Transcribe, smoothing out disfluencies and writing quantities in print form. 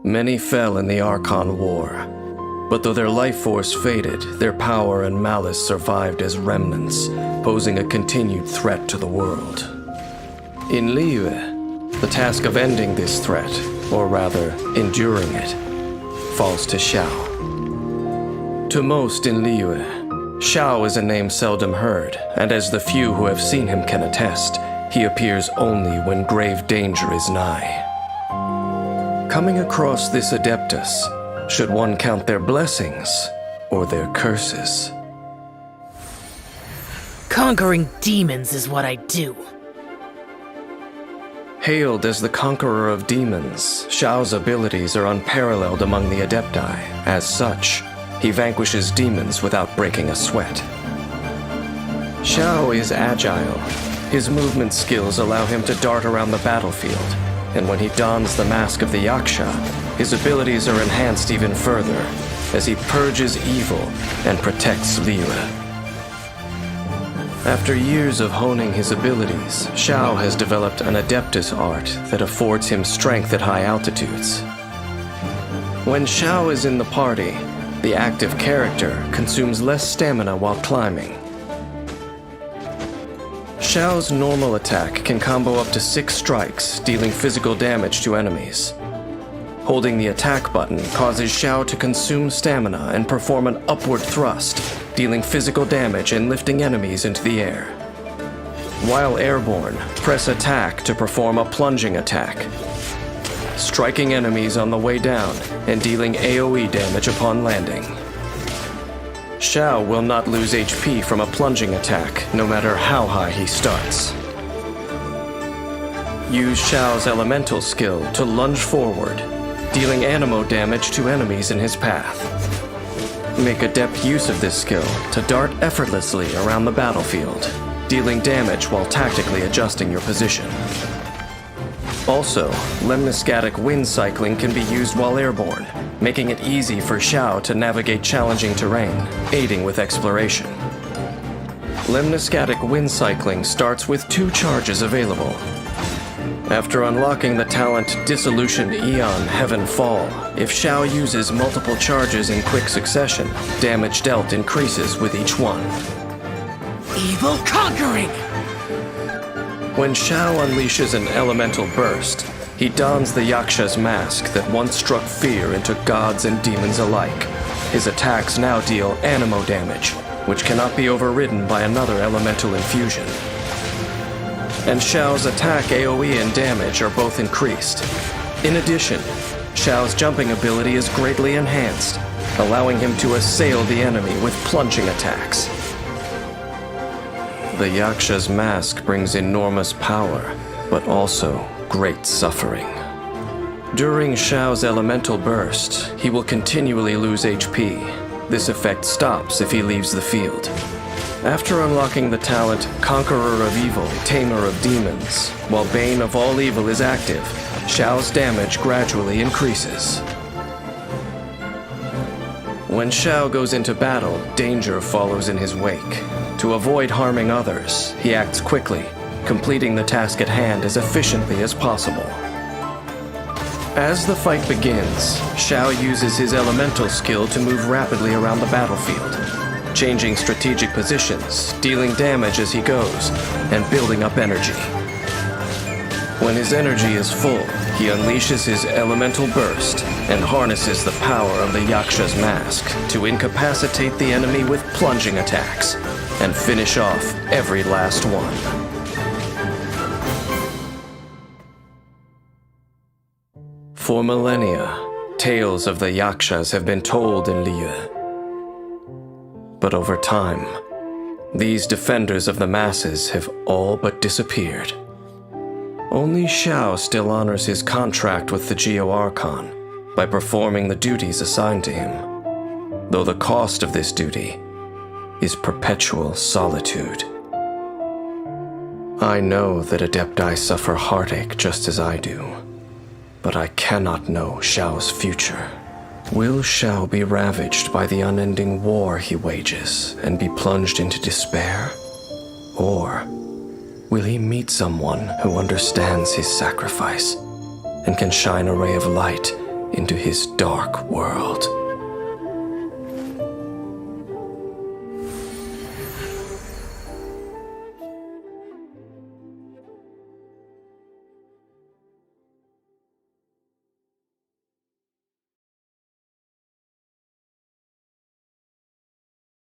Many fell in the Archon War, but though their life force faded, their power and malice survived as remnants, posing a continued threat to the world. In Liyue, the task of ending this threat, or rather, enduring it, falls to Xiao. To most in Liyue, Xiao is a name seldom heard, and as the few who have seen him can attest, he appears only when grave danger is nigh. Coming across this Adeptus, should one count their blessings or their curses? Conquering demons is what I do. Hailed as the conqueror of demons, Xiao's abilities are unparalleled among the Adepti. As such, he vanquishes demons without breaking a sweat. Xiao is agile. His movement skills allow him to dart around the battlefield, and when he dons the mask of the yaksha, his abilities are enhanced even further as he purges evil and protects Liyue. After years of honing his abilities, Xiao has developed an Adeptus art that affords him strength at high altitudes. When Xiao is in the party, the active character consumes less stamina while climbing. Xiao's normal attack can combo up to 6 strikes, dealing physical damage to enemies. Holding the attack button causes Xiao to consume stamina and perform an upward thrust, dealing physical damage and lifting enemies into the air. While airborne, press attack to perform a plunging attack, striking enemies on the way down and dealing AoE damage upon landing. Xiao will not lose HP from a plunging attack, no matter how high he starts. Use Xiao's elemental skill to lunge forward, dealing anemo damage to enemies in his path. Make adept use of this skill to dart effortlessly around the battlefield, dealing damage while tactically adjusting your position. Also, lemniscatic wind cycling can be used while airborne, making it easy for Xiao to navigate challenging terrain, aiding with exploration. Lemniscatic wind cycling starts with 2 charges available. After unlocking the talent Dissolution Eon Heaven Fall, if Xiao uses multiple charges in quick succession, damage dealt increases with each one. Evil conquering! When Xiao unleashes an elemental burst, he dons the Yaksha's mask that once struck fear into gods and demons alike. His attacks now deal anemo damage, which cannot be overridden by another elemental infusion. And Xiao's attack AoE and damage are both increased. In addition, Xiao's jumping ability is greatly enhanced, allowing him to assail the enemy with plunging attacks. The Yaksha's mask brings enormous power, but also great suffering. During Xiao's elemental burst, he will continually lose HP. This effect stops if he leaves the field. After unlocking the talent Conqueror of Evil, Tamer of Demons, while Bane of All Evil is active, Xiao's damage gradually increases. When Xiao goes into battle, danger follows in his wake. To avoid harming others, he acts quickly, completing the task at hand as efficiently as possible. As the fight begins, Xiao uses his elemental skill to move rapidly around the battlefield, changing strategic positions, dealing damage as he goes, and building up energy. When his energy is full, he unleashes his elemental burst and harnesses the power of the Yaksha's mask to incapacitate the enemy with plunging attacks and finish off every last one. For millennia, tales of the yakshas have been told in Liyue. But over time, these defenders of the masses have all but disappeared. Only Xiao still honors his contract with the Geo Archon by performing the duties assigned to him, though the cost of this duty is perpetual solitude. I know that Adepti suffer heartache just as I do, but I cannot know Xiao's future. Will Xiao be ravaged by the unending war he wages and be plunged into despair? Or will he meet someone who understands his sacrifice and can shine a ray of light into his dark world.